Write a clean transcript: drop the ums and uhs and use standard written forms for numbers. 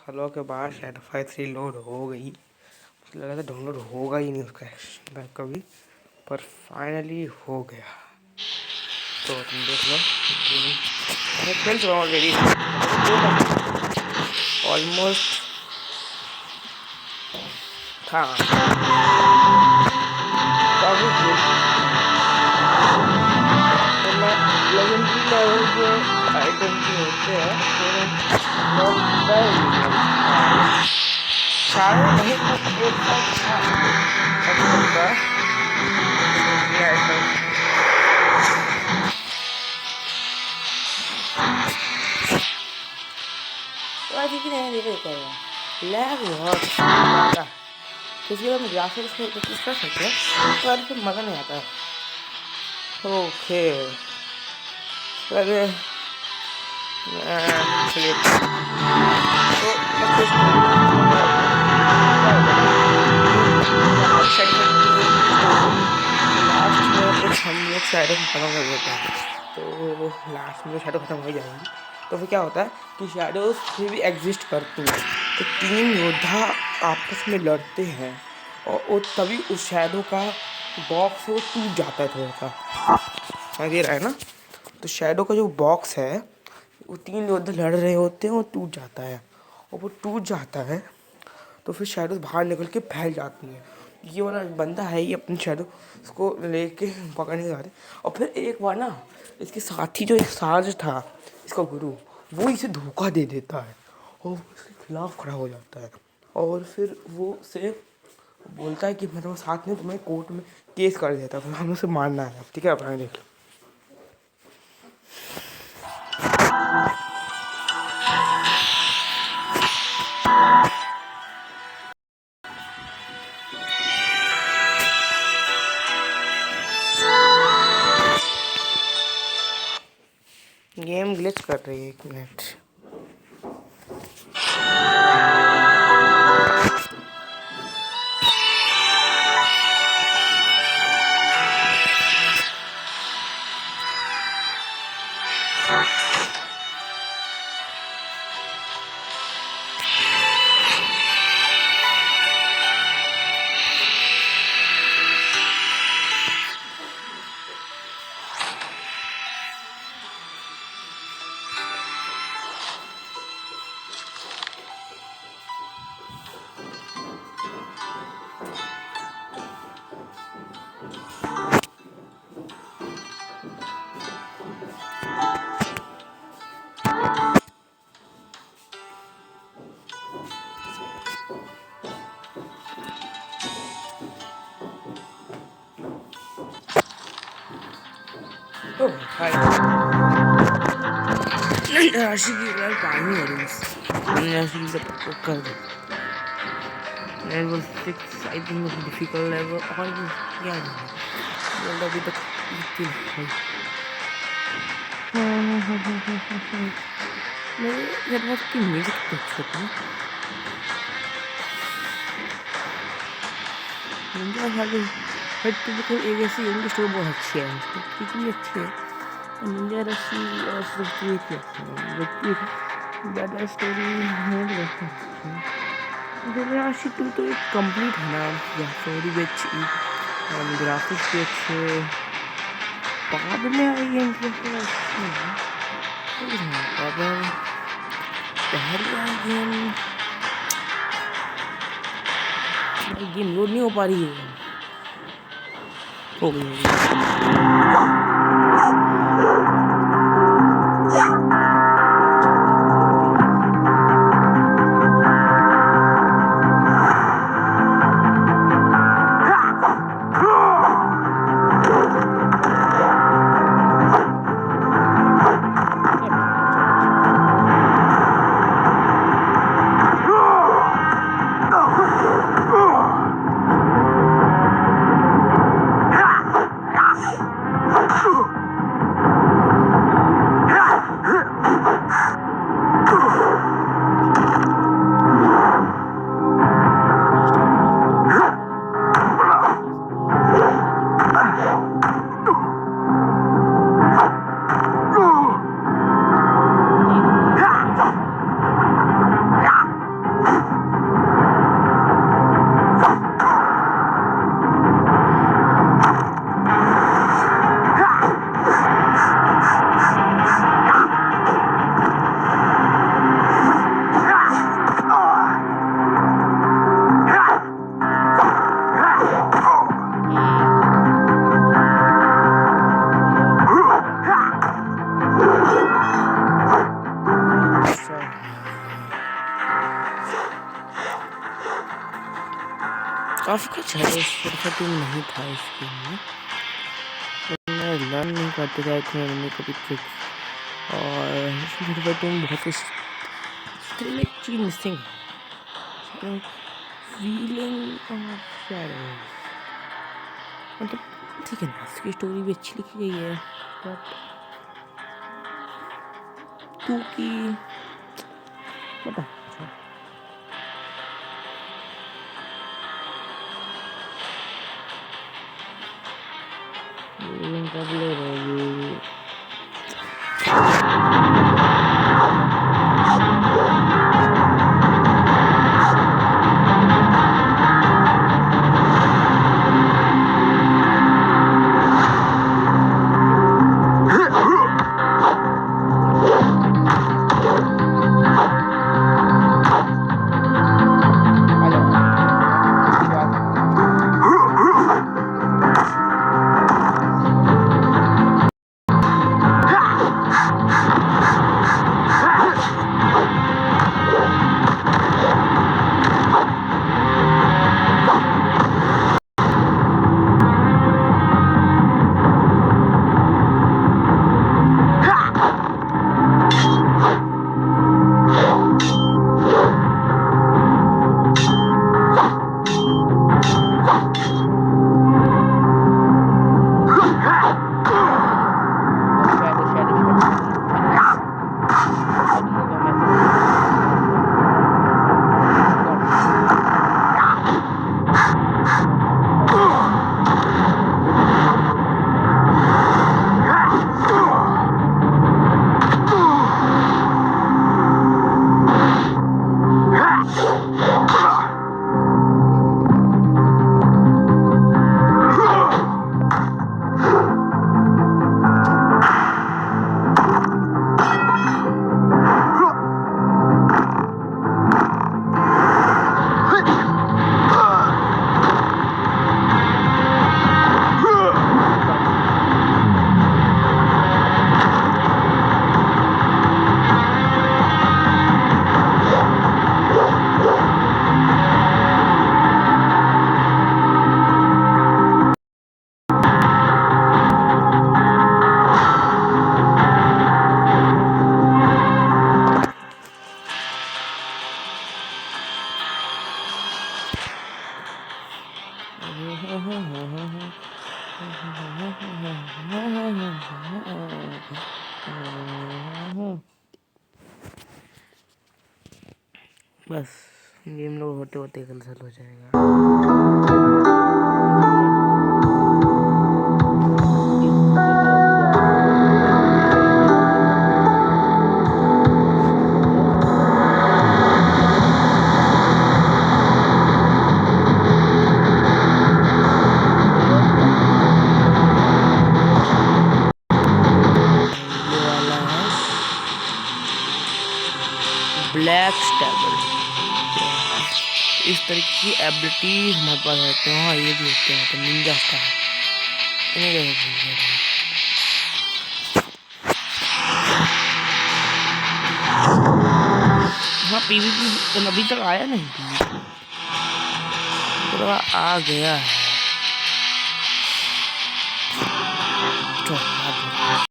हलवा के बाद shadow 5 3 load हो गई। मुझे लगा था डाउनलोड होगा ही नहीं उसका बैक कभी, पर फाइनली हो गया। तो तुम देख लो, मैं खेल चुका हूँ ऑलरेडी, ऑलमोस्ट था काफी खेल। तो मैं लेजेंडरी लेवल के आइटम जो होते हैं शायद नहीं, कुछ एक साथ था का लेजेंडरी आइटम। तो आज की नहीं देखो कर रहा लैग बहुत ज़्यादा, तो इसके बाद ग्राफिक्स में कुछ कर सकते हैं तो आज फिर मज़ा नहीं आता है। ओके चलिए, चलिए तो लास्ट में कुछ हम लोग शैडो खत्म कर देते हैं, तो लास्ट में शैडो खत्म हो जाएंगी। तो फिर क्या होता है कि शैडोज फिर भी एग्जिस्ट करती हैं, तो 3 योद्धा आपस में लड़ते हैं और तभी उस शैडो का बॉक्स है वो टूट जाता है थोड़ा सा, दे रहा है ना। तो शैडो का जो बॉक्स है वो 3 योद्धा लड़ रहे होते हैं और टूट जाता है, और वो टूट जाता है तो फिर शैडोज बाहर निकल के फैल जाती हैं। ये वाला बंदा है ये अपने शैडो उसको लेके पकड़ने जा रहे, और फिर एक बार ना इसके साथी जो एक साज था इसका गुरु, वो इसे धोखा दे देता है और उसके खिलाफ खड़ा हो जाता है, और फिर वो उसे बोलता है कि मैं तुम्हारे साथ में तुम्हें कोर्ट में केस कर देता है, फिर हमें उसे मारना है। ठीक है, अपना देख लो। गेम ग्लिच कर रही है, 1 मिनट। राशि की पानी हो रही है, राशि की कर दो level 6 I think difficult level, और क्या है अभी तक मेरे नेटवर्क की म्यूजिक तो छोटी हर टिपिकल एक ऐसी यंग स्टोरी बहुत अच्छी है, कितनी अच्छी है। निंजा रस्सी और सिर्फ ज़्यादा स्टोरी राशि 2 तो एक कंप्लीट है ना, या स्टोरी भी अच्छी, ग्राफिक्स भी अच्छे, बाद में आई है पहली गेम लोड नहीं हो पा रही है, हो गई। काफ़ी कुछ है, छोटा टीम नहीं था इस गेम में, मैं लर्न नहीं करते थे इतने कभी ट्रिक्स, और छोटा टीम बहुत कुछ एक चीज़ मिसिंग है, फीलिंग ऑफ शैडोज। मतलब ठीक है ना, इसकी स्टोरी भी अच्छी लिखी गई है, बट तू की बता बस गेम लोड होते होते कैंसिल हो जाएगा। ब्लैक स्टैबर, इस तरीके की एबिलिटी हमारे पास रहते हैं। हाँ ये भी होते हैं, तो निंजा स्टार हाँ पीवीपी अभी तक आया नहीं, तो आ गया है।